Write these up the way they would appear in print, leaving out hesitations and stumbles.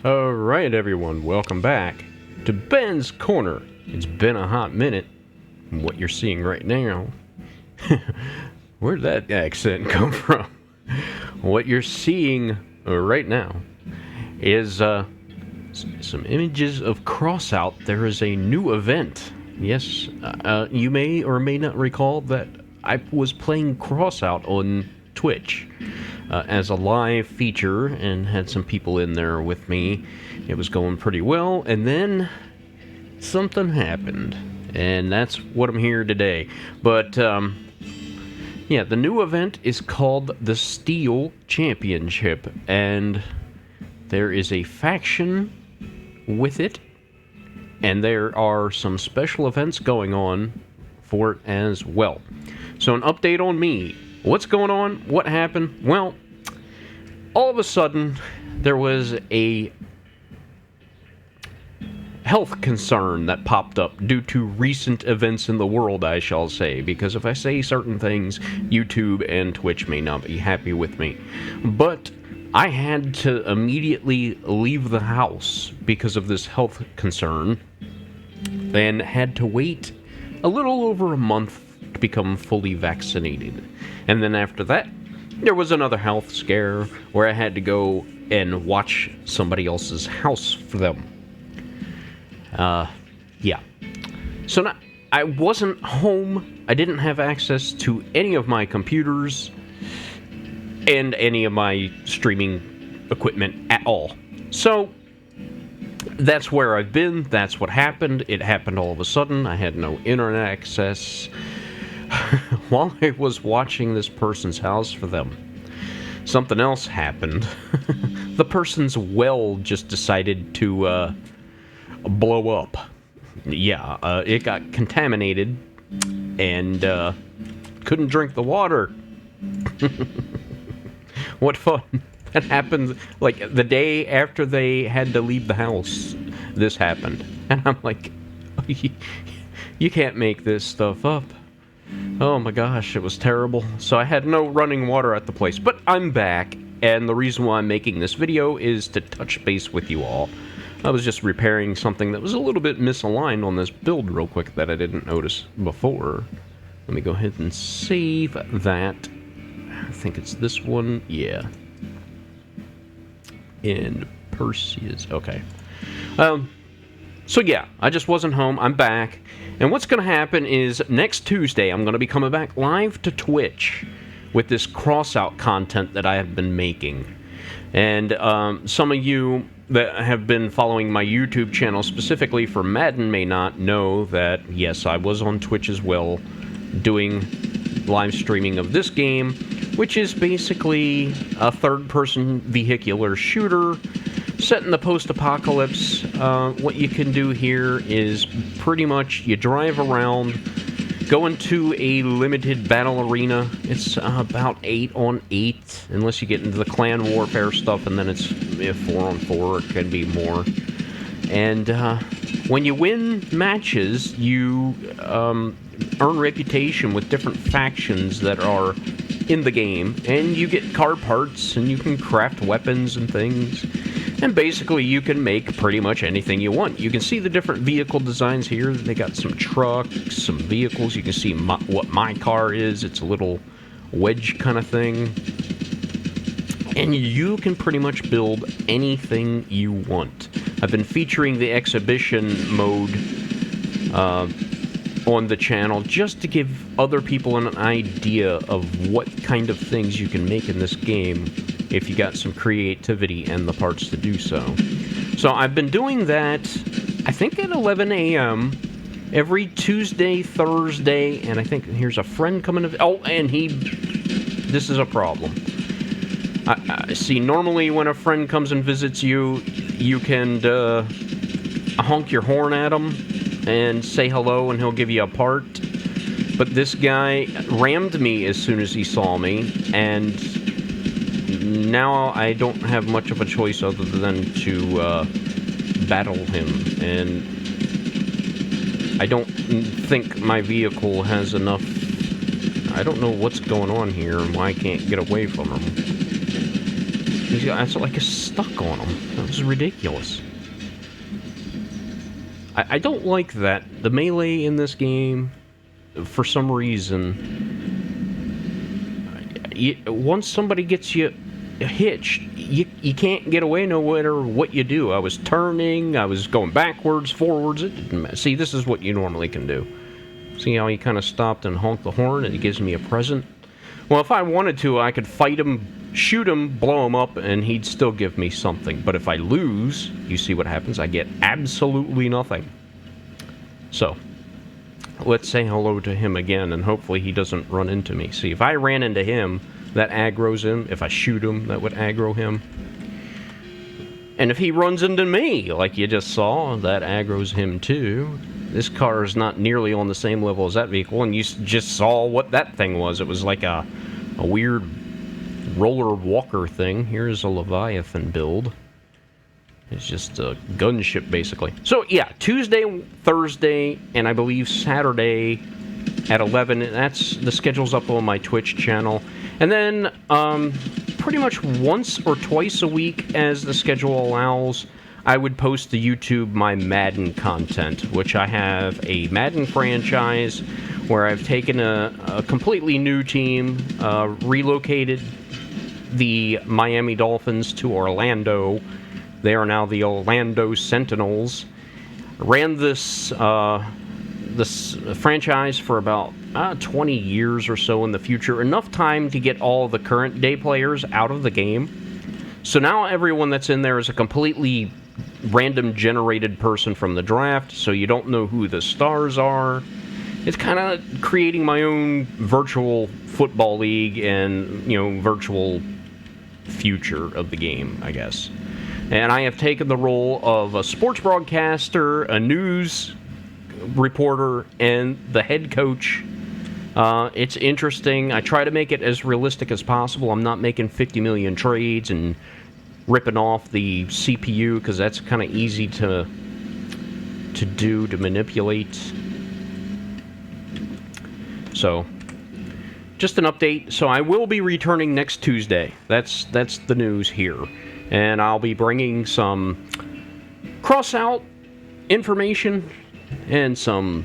Alright everyone, welcome back to Ben's Corner. It's been a hot minute. What you're seeing right now, where'd that accent come from? What you're seeing right now is some images of Crossout. There is a new event. Yes, you may or may not recall that I was playing Crossout on Twitch as a live feature and had some people in there with me. It was going pretty well, and then something happened, and that's what I'm here today. But yeah, the new event is called the Steel Championship, and there is a faction with it, and there are some special events going on for it as well. So an update on me. What's going on? What happened? Well, all of a sudden, there was a health concern that popped up due to recent events in the world, I shall say, because if I say certain things, YouTube and Twitch may not be happy with me. But I had to immediately leave the house because of this health concern, and had to wait a little over a month to become fully vaccinated. And then after that, there was another health scare where I had to go and watch somebody else's house for them. Yeah. So now, I wasn't home. I didn't have access to any of my computers and any of my streaming equipment at all. So that's where I've been. That's what happened. It happened all of a sudden. I had no internet access while I was watching this person's house for them. Something else happened. The person's well just decided to blow up. Yeah, it got contaminated and couldn't drink the water. What fun. That happened like the day after they had to leave the house. This happened. And I'm like, you can't make this stuff up. Oh my gosh, it was terrible. So I had no running water at the place. But I'm back, and the reason why I'm making this video is to touch base with you all. I was just repairing something that was a little bit misaligned on this build real quick that I didn't notice before. Let me go ahead and save that. I think it's this one. Yeah. And Perseus. Okay. So yeah, I just wasn't home. I'm back. And what's going to happen is next Tuesday, I'm going to be coming back live to Twitch with this Crossout content that I have been making. And some of you that have been following my YouTube channel specifically for Madden may not know that, yes, I was on Twitch as well doing live streaming of this game, which is basically a third-person vehicular shooter set in the post-apocalypse. What you can do here is pretty much you drive around, go into a limited battle arena. It's about 8 on 8, unless you get into the clan warfare stuff, and then it's 4 on 4. It can be more. And when you win matches, you earn reputation with different factions that are in the game, and you get car parts, and you can craft weapons and things. And basically, you can make pretty much anything you want. You can see the different vehicle designs here. They got some trucks, some vehicles. You can see what my car is. It's a little wedge kind of thing. And you can pretty much build anything you want. I've been featuring the exhibition mode on the channel just to give other people an idea of what kind of things you can make in this game if you got some creativity and the parts to do so. So I've been doing that, I think at 11 a.m. every Tuesday, Thursday, and I think here's a friend coming to... Oh, and this is a problem. I see, normally when a friend comes and visits you, you can honk your horn at him and say hello, and he'll give you a part. But this guy rammed me as soon as he saw me, and now I don't have much of a choice other than to battle him. And I don't think my vehicle has enough... I don't know what's going on here and why I can't get away from him. It's like it's stuck on him. That was ridiculous. I don't like that. The melee in this game, for some reason, once somebody gets you hitched, you can't get away no matter what you do. I was turning, I was going backwards, forwards. It didn't matter. See, this is what you normally can do. See how he kind of stopped and honked the horn and he gives me a present? Well, if I wanted to, I could fight him, shoot him, blow him up, and he'd still give me something. But if I lose, you see what happens? I get absolutely nothing. So, let's say hello to him again, and hopefully he doesn't run into me. See, if I ran into him, that aggroes him. If I shoot him, that would aggro him. And if he runs into me, like you just saw, that aggroes him too. This car is not nearly on the same level as that vehicle, and you just saw what that thing was. It was like a weird roller walker thing. Here's a Leviathan build. It's just a gunship, basically. So, yeah, Tuesday, Thursday, and I believe Saturday at 11. That's the schedule's up on my Twitch channel. And then, pretty much once or twice a week, as the schedule allows, I would post to YouTube my Madden content, which I have a Madden franchise where I've taken a completely new team, relocated the Miami Dolphins to Orlando. They are now the Orlando Sentinels. Ran this franchise for about 20 years or so in the future. Enough time to get all the current day players out of the game. So now everyone that's in there is a completely random generated person from the draft, so you don't know who the stars are. It's kind of creating my own virtual football league and, virtual future of the game, I guess. And I have taken the role of a sports broadcaster, a news reporter, and the head coach. It's interesting. I try to make it as realistic as possible. I'm not making 50 million trades and ripping off the CPU, because that's kind of easy to manipulate. So, just an update. So I will be returning next Tuesday. That's the news here. And I'll be bringing some cross-out information and some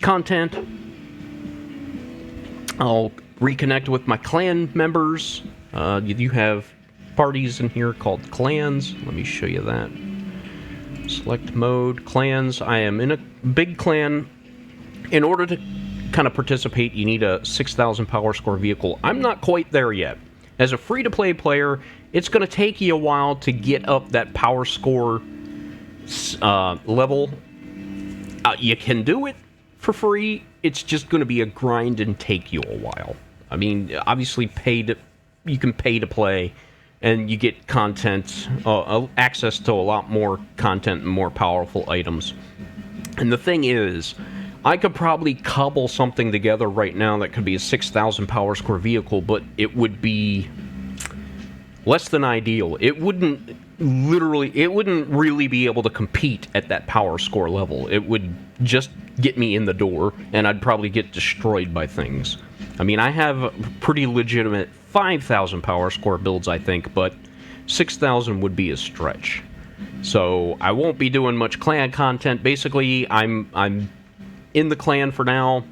content. I'll reconnect with my clan members. You have parties in here called clans. Let me show you that. Select mode, clans. I am in a big clan. In order to kind of participate, you need a 6,000 power score vehicle. I'm not quite there yet. As a free-to-play player, it's going to take you a while to get up that power score level. You can do it for free. It's just going to be a grind and take you a while. I mean, obviously, you can pay to play, and you get content, access to a lot more content and more powerful items. And the thing is, I could probably cobble something together right now that could be a 6,000 power score vehicle, but it would be less than ideal. It wouldn't really be able to compete at that power score level. It would just get me in the door, and I'd probably get destroyed by things. I mean, I have pretty legitimate 5,000 power score builds, I think, but 6,000 would be a stretch. So I won't be doing much clan content. Basically, I'm in the clan for now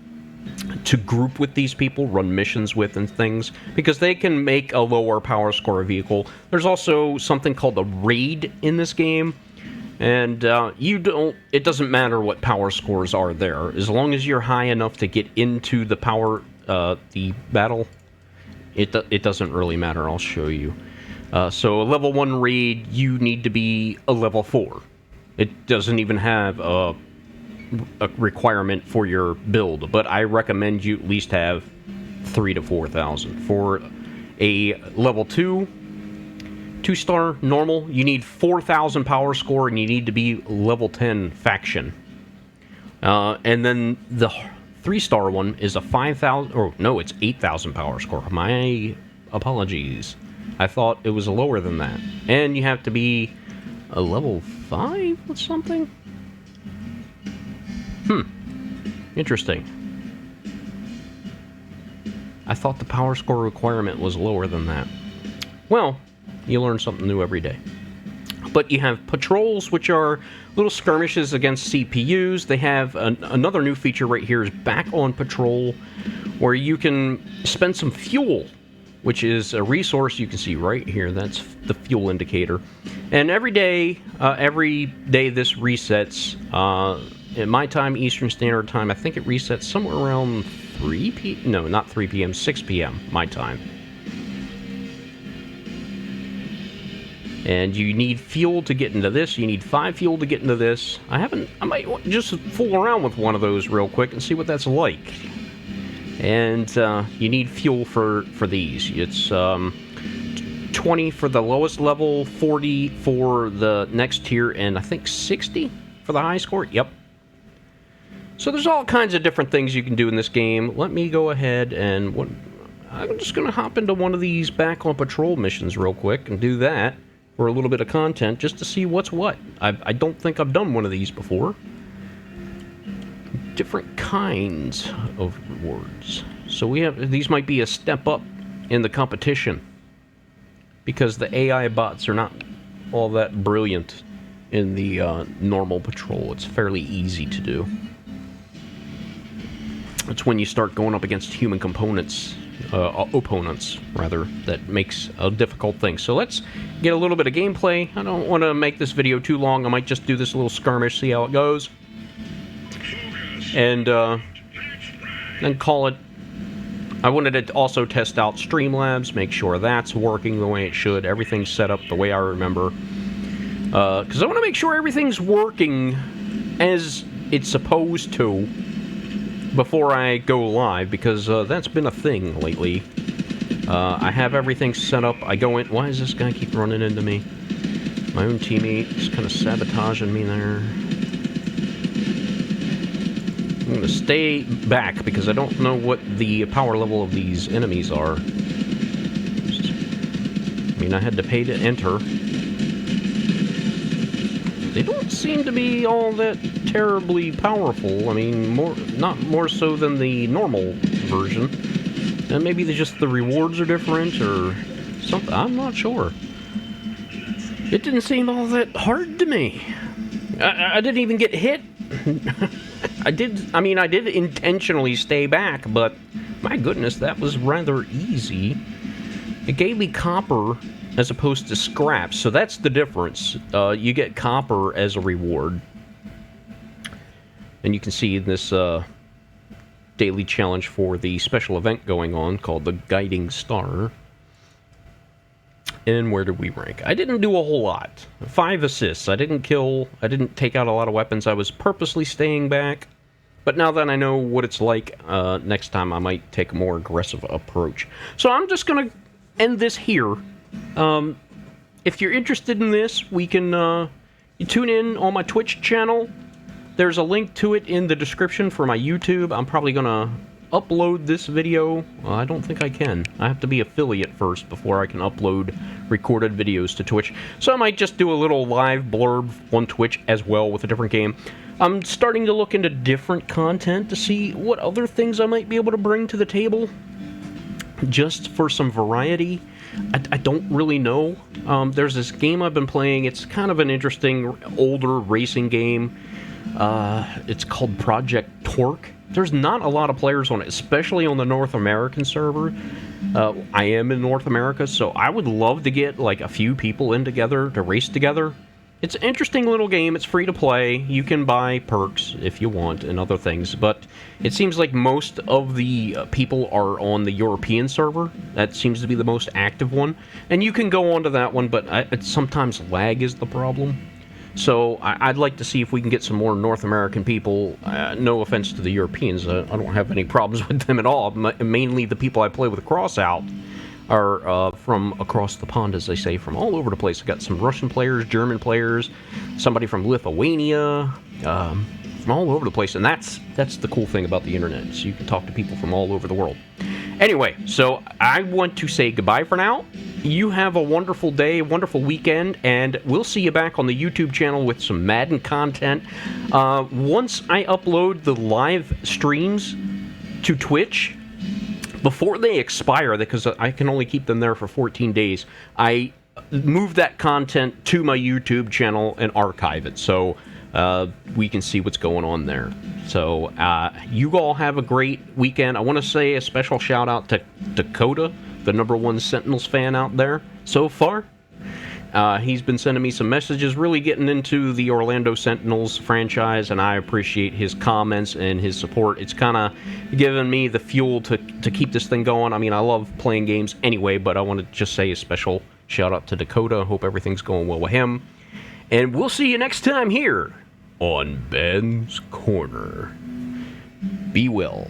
to group with these people, run missions with and things, because they can make a lower power score vehicle. There's also something called a raid in this game, and it doesn't matter what power scores are there. As long as you're high enough to get into the battle, it doesn't really matter. I'll show you. So a level 1 raid, you need to be a level 4. It doesn't even have a requirement for your build, but I recommend you at least have 3,000 to 4,000. For a level 2-star normal, you need 4,000 power score, and you need to be level 10 faction. And then the 3-star one is a 5,000, or no, it's 8,000 power score. My apologies. I thought it was lower than that. And you have to be a level 5 with something? Interesting. I thought the power score requirement was lower than that. Well, You learn something new every day. But you have patrols, which are little skirmishes against CPUs. They have another new feature right here is back on patrol, where you can spend some fuel, which is a resource you can see right here. That's the fuel indicator. And every day this resets. In my time, Eastern Standard Time, I think it resets somewhere around 3 p.m. No, not 3 p.m., 6 p.m. my time. And you need fuel to get into this. You need 5 fuel to get into this. I might just fool around with one of those real quick and see what that's like. And you need fuel for these. It's 20 for the lowest level, 40 for the next tier, and I think 60 for the high score. Yep. So there's all kinds of different things you can do in this game. Let me go ahead and... I'm just going to hop into one of these back on patrol missions real quick and do that for a little bit of content just to see what's what. I don't think I've done one of these before. Different kinds of rewards. So these might be a step up in the competition because the AI bots are not all that brilliant in the normal patrol. It's fairly easy to do. It's when you start going up against human opponents, that makes a difficult thing. So let's get a little bit of gameplay. I don't want to make this video too long. I might just do this little skirmish, see how it goes, and then call it. I wanted to also test out Streamlabs, make sure that's working the way it should. Everything's set up the way I remember, because I want to make sure everything's working as it's supposed to before I go live, because that's been a thing lately. I have everything set up. I go in... Why does this guy keep running into me? My own teammate is kind of sabotaging me there. I'm going to stay back because I don't know what the power level of these enemies are. I mean, I had to pay to enter. They don't seem to be all that terribly powerful. I mean, not more so than the normal version. And maybe just the rewards are different or something. I'm not sure. It didn't seem all that hard to me. I didn't even get hit. I did intentionally stay back, but my goodness, that was rather easy. It gave me copper as opposed to scraps, so that's the difference. You get copper as a reward. And you can see this daily challenge for the special event going on called the Guiding Star. And where did we rank? I didn't do a whole lot. 5 assists. I didn't take out a lot of weapons. I was purposely staying back. But now that I know what it's like, next time I might take a more aggressive approach. So I'm just going to end this here. If you're interested in this, we can you tune in on my Twitch channel. There's a link to it in the description for my YouTube. I'm probably going to upload this video. Well, I don't think I can. I have to be affiliate first before I can upload recorded videos to Twitch. So I might just do a little live blurb on Twitch as well with a different game. I'm starting to look into different content to see what other things I might be able to bring to the table, just for some variety. I don't really know. There's this game I've been playing. It's kind of an interesting older racing game. It's called Project Torque. There's not a lot of players on it, especially on the North American server. I am in North America, so I would love to get like a few people in together to race together. It's an interesting little game. It's free to play. You can buy perks if you want and other things, but it seems like most of the people are on the European server. That seems to be the most active one, and you can go onto that one, but sometimes lag is the problem. So I'd like to see if we can get some more North American people. No offense to the Europeans. I don't have any problems with them at all. Mainly the people I play with Crossout are from across the pond, as they say, from all over the place. I've got some Russian players, German players, somebody from Lithuania, from all over the place. And that's the cool thing about the internet. So you can talk to people from all over the world. Anyway, so I want to say goodbye for now. You have a wonderful day, wonderful weekend, and we'll see you back on the YouTube channel with some Madden content. Once I upload the live streams to Twitch, before they expire, because I can only keep them there for 14 days, I move that content to my YouTube channel and archive it so we can see what's going on there. So you all have a great weekend. I want to say a special shout out to Dakota, the #1 Sentinels fan out there so far. He's been sending me some messages, really getting into the Orlando Sentinels franchise, and I appreciate his comments and his support. It's kind of given me the fuel to keep this thing going. I mean, I love playing games anyway, but I want to just say a special shout out to Dakota. Hope everything's going well with him. And we'll see you next time here on Ben's Corner. Be well.